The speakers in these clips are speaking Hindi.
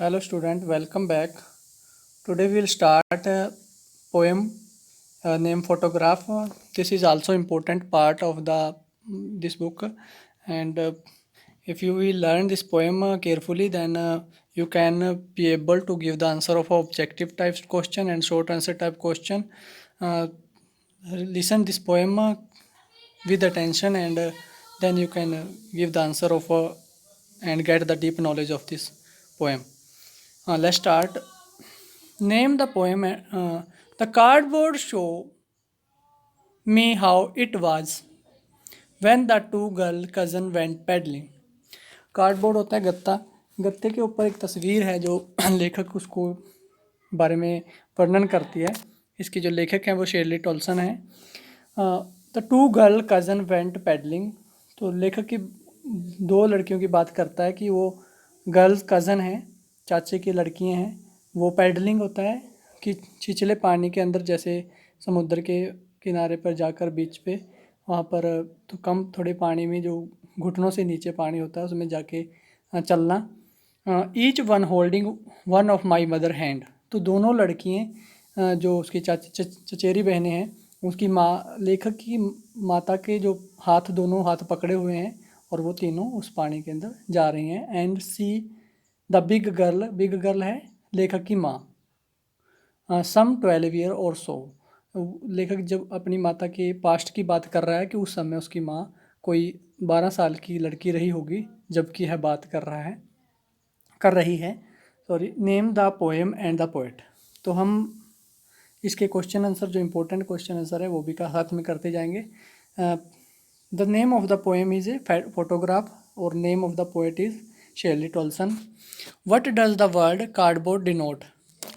Hello student, welcome back. Today we will start a poem named Photograph. This is also important part of the this book, and if you will learn this poem carefully, then you can be able to give the answer of objective type question and short answer type question. Uh, Listen this poem with attention, and then you can give the answer of and get the deep knowledge of this poem. Let's start. Name the poem. The cardboard show me how it was when the two girl cousin went peddling. Cardboard होता है गत्ता। गत्ते के ऊपर एक तस्वीर है जो लेखक उसको बारे में वर्णन करती है। इसकी जो लेखक हैं वो शेरली टॉल्सन है। The two girl cousin went pedalling, तो लेखक की दो लड़कियों की बात करता है कि वो गर्ल्स कज़न हैं, चाचे की लड़कियां हैं। वो पेडलिंग होता है कि छिछले पानी के अंदर, जैसे समुद्र के किनारे पर जाकर बीच पे वहाँ पर तो कम थोड़े पानी में जो घुटनों से नीचे पानी होता है उसमें जाके चलना। Each one holding one of my mother hand, तो दोनों लड़कियाँ जो उसकी चचेरी बहनें हैं उसकी माँ, लेखक की माता के जो हाथ, दोनों हाथ पकड़े हुए हैं और वो तीनों उस पानी के अंदर जा रही हैं। And see the big girl, big girl है लेखक की माँ। सम 12 ईयर और सो, लेखक जब अपनी माता के पास्ट की बात कर रहा है कि उस समय उसकी माँ कोई 12 साल की लड़की रही होगी जबकि यह बात कर रही है। Sorry, name the poem and the poet. तो हम इसके क्वेश्चन आंसर, जो इम्पोर्टेंट क्वेश्चन आंसर है वो भी का साथ में करते जाएंगे। The name of the poem is a photograph और name of the poet is Shirley Toulson. What does the word cardboard denote?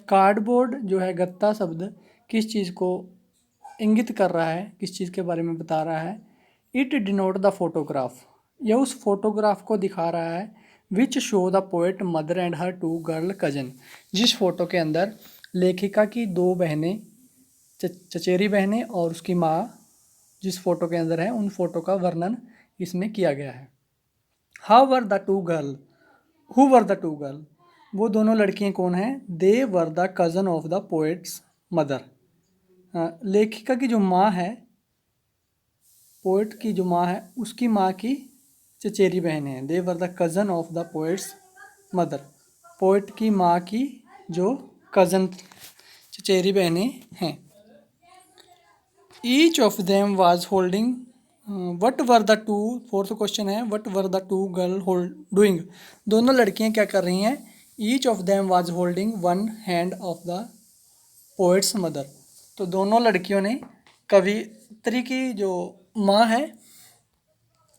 Cardboard जो है गत्ता शब्द किस चीज़ को इंगित कर रहा है, किस चीज़ के बारे में बता रहा है? इट डिनोट द फोटोग्राफ, यह उस फोटोग्राफ को दिखा रहा है which show the poet mother and her two girl cousin, जिस फोटो के अंदर लेखिका की दो बहनें, चचेरी बहनें और उसकी माँ जिस फोटो के अंदर है, उन फोटो का वर्णन इसमें किया गया है। How were the two girl, who were the two girl, वो दोनों लड़कियां कौन हैं? They were the cousin of the poet's mother, लेखिका की जो माँ है, पोएट की जो माँ है, उसकी माँ की चचेरी बहन है। They were the cousin of the poet's mother, poet की माँ की जो कज़न चचेरी बहनें हैं। Each of them was holding, what were the two, fourth question है, what were the two girl hold doing, दोनों लड़कियां क्या कर रही हैं? Each of them was holding one hand of the poet's mother, तो दोनों लड़कियों ने कवित्री की जो माँ है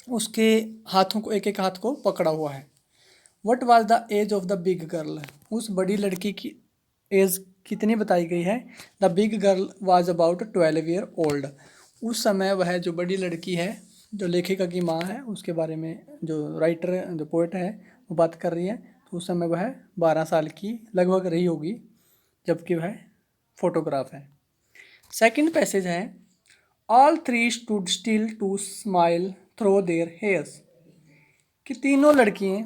उसके हाथों को, एक एक हाथ को पकड़ा हुआ है। What was the age of the big girl, उस बड़ी लड़की की एज कितनी बताई गई है? The big girl was about 12 year old, उस समय वह जो बड़ी लड़की है, जो लेखिका की माँ है, उसके बारे में जो राइटर, जो पोएट है वो बात कर रही है, तो उस समय वह 12 साल की लगभग रही होगी जबकि वह फोटोग्राफ है। सेकंड पैसेज है, all three stood still to smile through their hairs, कि तीनों लड़कियाँ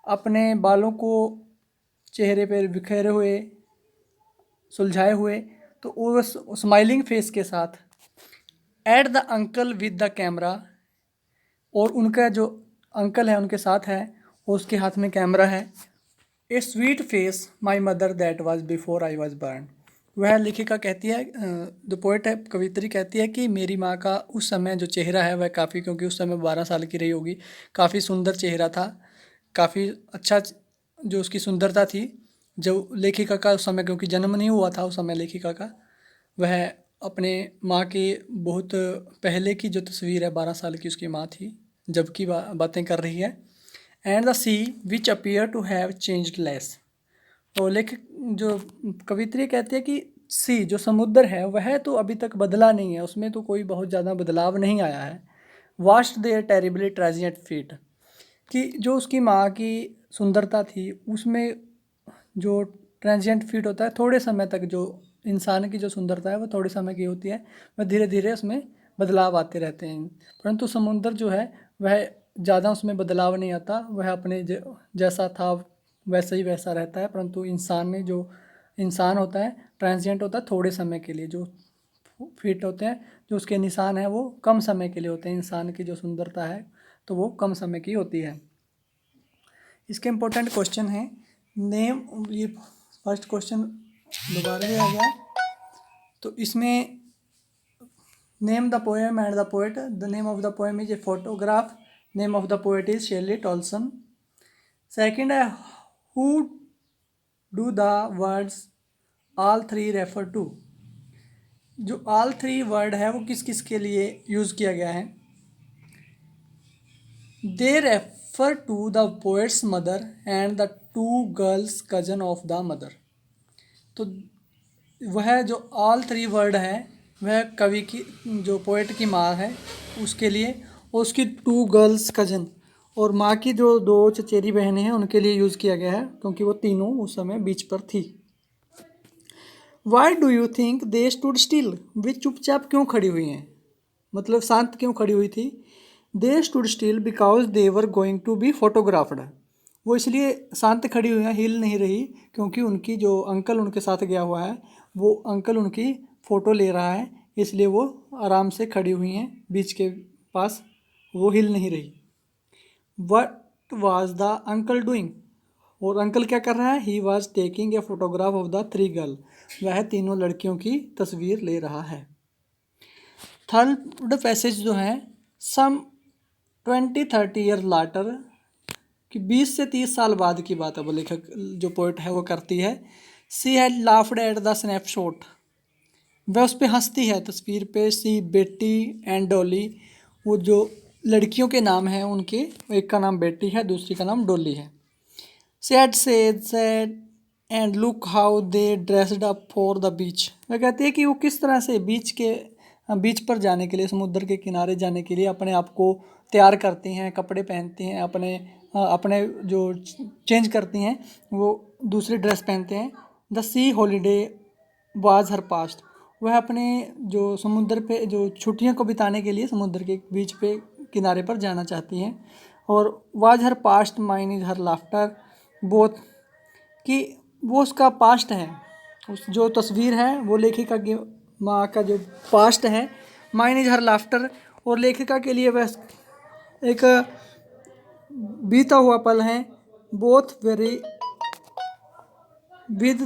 अपने बालों को चेहरे पर बिखेरे हुए, सुलझाए हुए, तो उस स्माइलिंग फेस के साथ at the uncle with the camera, और उनका जो अंकल है उनके साथ है, उसके हाथ में कैमरा है। ए sweet face my mother that was before I was born, वह लेखिका कहती है, जो पोएट है कवित्री कहती है कि मेरी माँ का उस समय जो चेहरा है वह काफ़ी, क्योंकि उस समय 12 साल की रही होगी, काफ़ी सुंदर चेहरा था, काफ़ी अच्छा जो उसकी सुंदरता थी। जो लेखिका का उस समय, क्योंकि जन्म नहीं हुआ था उस समय लेखिका का, वह अपने माँ के बहुत पहले की जो तस्वीर है, 12 साल की उसकी माँ थी जबकि बातें कर रही है। And the sea which appear to have changed less, तो लेखक जो कवित्री कहती है कि सी, जो समुद्र है, वह तो अभी तक बदला नहीं है, उसमें तो कोई बहुत ज़्यादा बदलाव नहीं आया है। वास्ट देयर टेरिबली ट्रेजिएंट फीट, कि जो उसकी माँ की सुंदरता थी उसमें जो ट्रांजिएंट फीट होता है, थोड़े समय तक जो इंसान की जो सुंदरता है वो थोड़े समय की होती है, वह धीरे धीरे उसमें बदलाव आते रहते हैं। परंतु समुद्र जो है वह ज़्यादा उसमें बदलाव नहीं आता, वह अपने जैसा था वैसा ही वैसा रहता है। परंतु इंसान होता है ट्रांजिएंट होता है थोड़े समय के लिए। जो फिट होते हैं, जो उसके निशान हैं, वो कम समय के लिए होते हैं। इंसान की जो सुंदरता है तो वो कम समय की होती है। इसके इम्पोर्टेंट क्वेश्चन है नेम। ये फर्स्ट क्वेश्चन दोबारा ही आ गया। तो इसमें name the poem and the poet. The name of the poem is a photograph. Name of the poet is Shirley Toulson. Second है who do the words all three refer to. जो ऑल थ्री वर्ड है वो किस किस के लिए यूज़ किया गया है? They refer to the poet's mother and the two girls cousin of the mother. तो वह जो ऑल थ्री वर्ड है वह कवि की, जो पोएट की माँ है उसके लिए, और उसकी टू गर्ल्स कजन और माँ की जो दो चचेरी बहनें हैं उनके लिए यूज़ किया गया है, क्योंकि वो तीनों उस समय बीच पर थी। Why do you think they stood still. वे चुपचाप क्यों खड़ी हुई हैं, मतलब शांत क्यों खड़ी हुई थी? They stood still because they were going to be photographed. वो इसलिए शांत खड़ी हुई हैं, हिल नहीं रही, क्योंकि उनकी जो अंकल उनके साथ गया हुआ है वो अंकल उनकी फ़ोटो ले रहा है, इसलिए वो आराम से खड़ी हुई हैं बीच के पास, वो हिल नहीं रही। What was the uncle doing. और अंकल क्या कर रहा है? He was taking a photograph of the three girl. वह तीनों लड़कियों की तस्वीर ले रहा है। थर्ड पैसेज जो है सम 20-30 ईयर लाटर, कि 20 से 30 साल बाद की बात है, वो लेखक जो पोइट है वो करती है। She had laughed at the snapshot. वह उस पर हंसती है तस्वीर पे। सी बेटी एंड डॉली, वो जो लड़कियों के नाम हैं उनके, एक का नाम बेटी है दूसरी का नाम डॉली है। Sad and look how they dressed up for the beach. वह कहती है कि वो किस तरह से बीच पर जाने के लिए, समुद्र के किनारे जाने के लिए अपने आप को तैयार करती हैं, कपड़े पहनती हैं, अपने जो चेंज करती हैं, वो दूसरी ड्रेस पहनते हैं। The C holiday was her past. वह अपने जो समुद्र पे जो छुट्टियों को बिताने के लिए समुद्र के बीच पे किनारे पर जाना चाहती हैं। और was her past mine is her laughter. Both, कि वो उसका पास्ट है, उस जो तस्वीर है वो लेखिका की माँ का जो पास्ट है। माइन इज हर लाफ्टर, और लेखिका के लिए वह एक बीता हुआ पल है। Both very with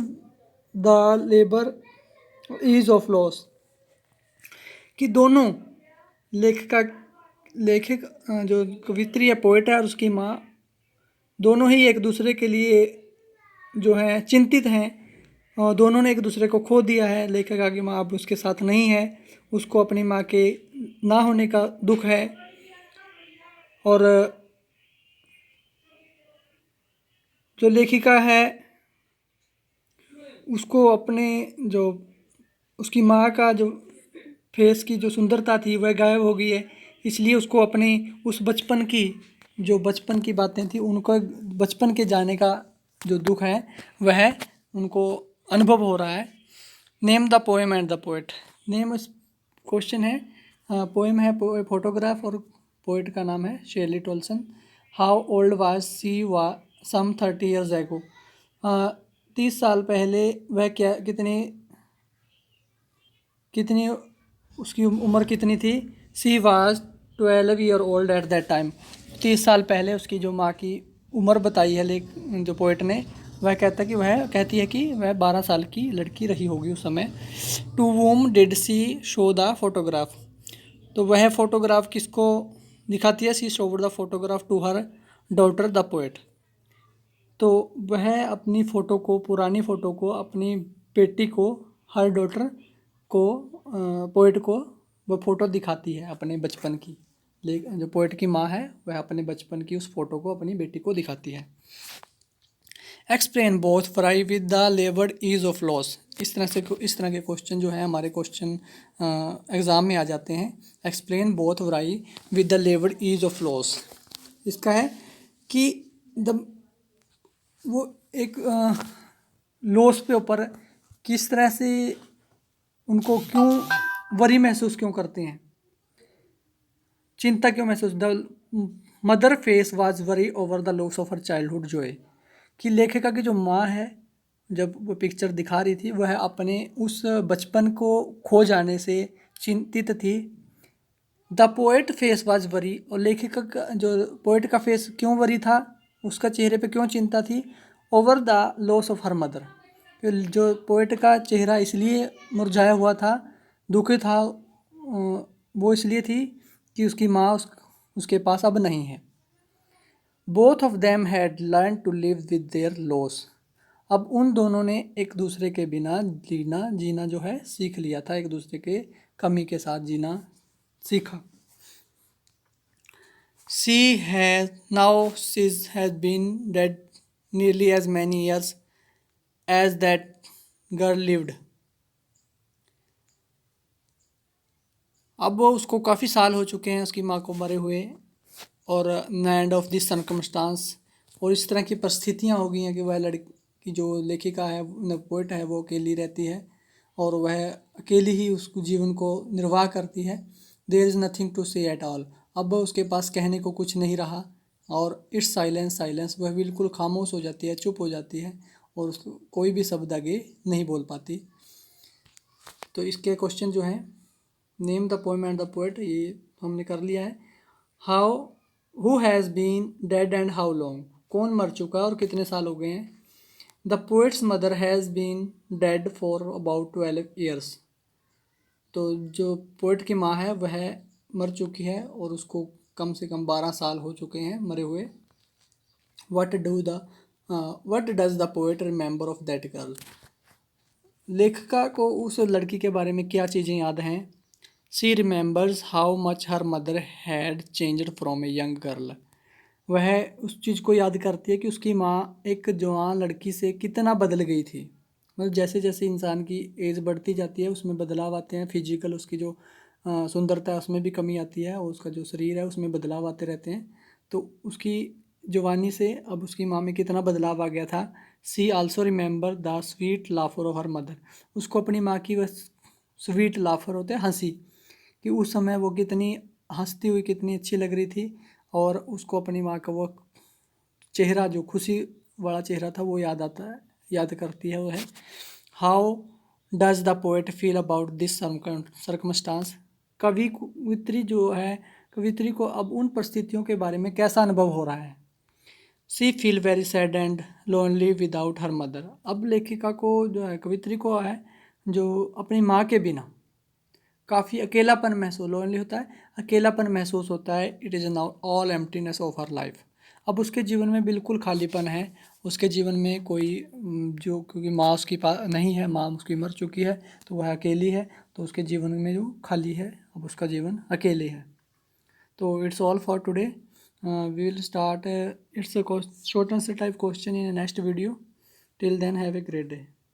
the labour ease of loss, कि दोनों लेखक जो कवित्री या पोएट है और उसकी माँ दोनों ही एक दूसरे के लिए जो है चिंतित हैं, और दोनों ने एक दूसरे को खो दिया है। लेखिका की माँ अब उसके साथ नहीं है, उसको अपनी माँ के ना होने का दुख है। और जो लेखिका है उसको अपने जो उसकी माँ का जो फेस की जो सुंदरता थी वह गायब हो गई है, इसलिए उसको अपने उस बचपन की बातें थी उनको, बचपन के जाने का जो दुख है वह उनको अनुभव हो रहा है। Name the poem and the poet. Name इस क्वेश्चन है, पोएम है फोटोग्राफ और पोएट का नाम है Shirley Toulson. How old was सी वा सम 30 ईयर्स एगो। 30 साल पहले वह कितनी उसकी उम्र कितनी थी? She was 12 year old at that time. 30 साल पहले उसकी जो माँ की उम्र बताई है जो पोएट ने, वह कहती है कि वह 12 साल की लड़की रही होगी उस समय। To whom did she show the photograph. तो वह फोटोग्राफ किसको दिखाती है? She showed the photograph to her daughter the poet. तो वह अपनी फ़ोटो को, पुरानी फ़ोटो को अपनी बेटी को, हर डॉटर को, पोएट को वह फ़ोटो दिखाती है अपने बचपन की। जो पोएट की माँ है वह अपने बचपन की उस फ़ोटो को अपनी बेटी को दिखाती है। Explain both fry with the levered is of loss. इस तरह के क्वेश्चन जो है हमारे क्वेश्चन एग्ज़ाम में आ जाते हैं। Explain both fry with the levered is of loss. इसका है कि वो एक लॉस पे ऊपर किस तरह से उनको क्यों वरी महसूस क्यों करते हैं, चिंता क्यों महसूस, mother face was worry over the loss of her childhood Joy, कि लेखिका की जो माँ है, जब वो पिक्चर दिखा रही थी, वह अपने उस बचपन को खो जाने से चिंतित थी। The poet face was worry, और लेखिका का जो पोएट का फेस क्यों वरी था, उसका चेहरे पे क्यों चिंता थी, over the loss of her mother, जो पोएट का चेहरा इसलिए मुरझाया हुआ था, दुखी था, वो इसलिए थी कि उसकी माँ उसके पास अब नहीं है। Both of them had learn to live with their loss, अब उन दोनों ने एक दूसरे के बिना जीना जो है सीख लिया था, एक दूसरे के कमी के साथ जीना सीखा। She has been dead nearly as many years as that girl lived. अब वो उसको काफ़ी साल हो चुके हैं उसकी माँ को मरे हुए, और एंड ऑफ दिस सर्कमस्टांस, और इस तरह की परिस्थितियाँ हो गई हैं कि वह लड़की जो लेखिका है, पोएट है, वो अकेली रहती है और वह अकेली ही उस जीवन को निर्वाह करती है। देयर इज़ नथिंग टू से एट ऑल, अब उसके पास कहने को कुछ नहीं रहा, और इट्स साइलेंस, वह बिल्कुल खामोश हो जाती है, चुप हो जाती है, और उसको कोई भी शब्द आगे नहीं बोल पाती। तो इसके क्वेश्चन जो हैं, name the poem and the poet, ये हमने कर लिया है। How who has been dead and how long, कौन मर चुका और कितने साल हो गए हैं। The poet's mother has been dead for about 12 years, तो जो पोएट की माँ है वह मर चुकी है और उसको कम से कम 12 साल हो चुके हैं मरे हुए। What does the poet remember of that girl, लेखिका को उस लड़की के बारे में क्या चीज़ें याद हैं। She remembers how much her mother had changed from a young girl, वह उस चीज़ को याद करती है कि उसकी माँ एक जवान लड़की से कितना बदल गई थी। मतलब जैसे जैसे इंसान की एज बढ़ती जाती है उसमें बदलाव आते हैं, फिजिकल उसकी जो सुंदरता है उसमें भी कमी आती है, और उसका जो शरीर है उसमें बदलाव आते रहते हैं। तो उसकी जवानी से अब उसकी माँ में कितना बदलाव आ गया था। She also remember the sweet laughter of her mother, उसको अपनी माँ की वह स्वीट लाफर होते हैं हंसी, कि उस समय वो कितनी हंसती हुई कितनी अच्छी लग रही थी, और उसको अपनी माँ का वो चेहरा जो खुशी वाला चेहरा था वो याद आता है, याद करती है। वो है how does the poet feel about this circumstances, कवित्री जो है, कवित्री को अब उन परिस्थितियों के बारे में कैसा अनुभव हो रहा है। She feel very sad and lonely without her mother, अब लेखिका को जो है, कवित्री को है जो अपनी माँ के बिना काफ़ी अकेलापन महसूस, लोनली होता है, अकेलापन महसूस होता है। It is now all emptiness of her life, अब उसके जीवन में बिल्कुल खालीपन है, उसके जीवन में कोई जो, क्योंकि माँ उसकी पास नहीं है, माँ उसकी मर चुकी है, तो वह अकेली है, तो उसके जीवन में जो खाली है, अब उसका जीवन अकेले है। तो it's all for today, we will start its short answer type question in next video. Till then have a great day.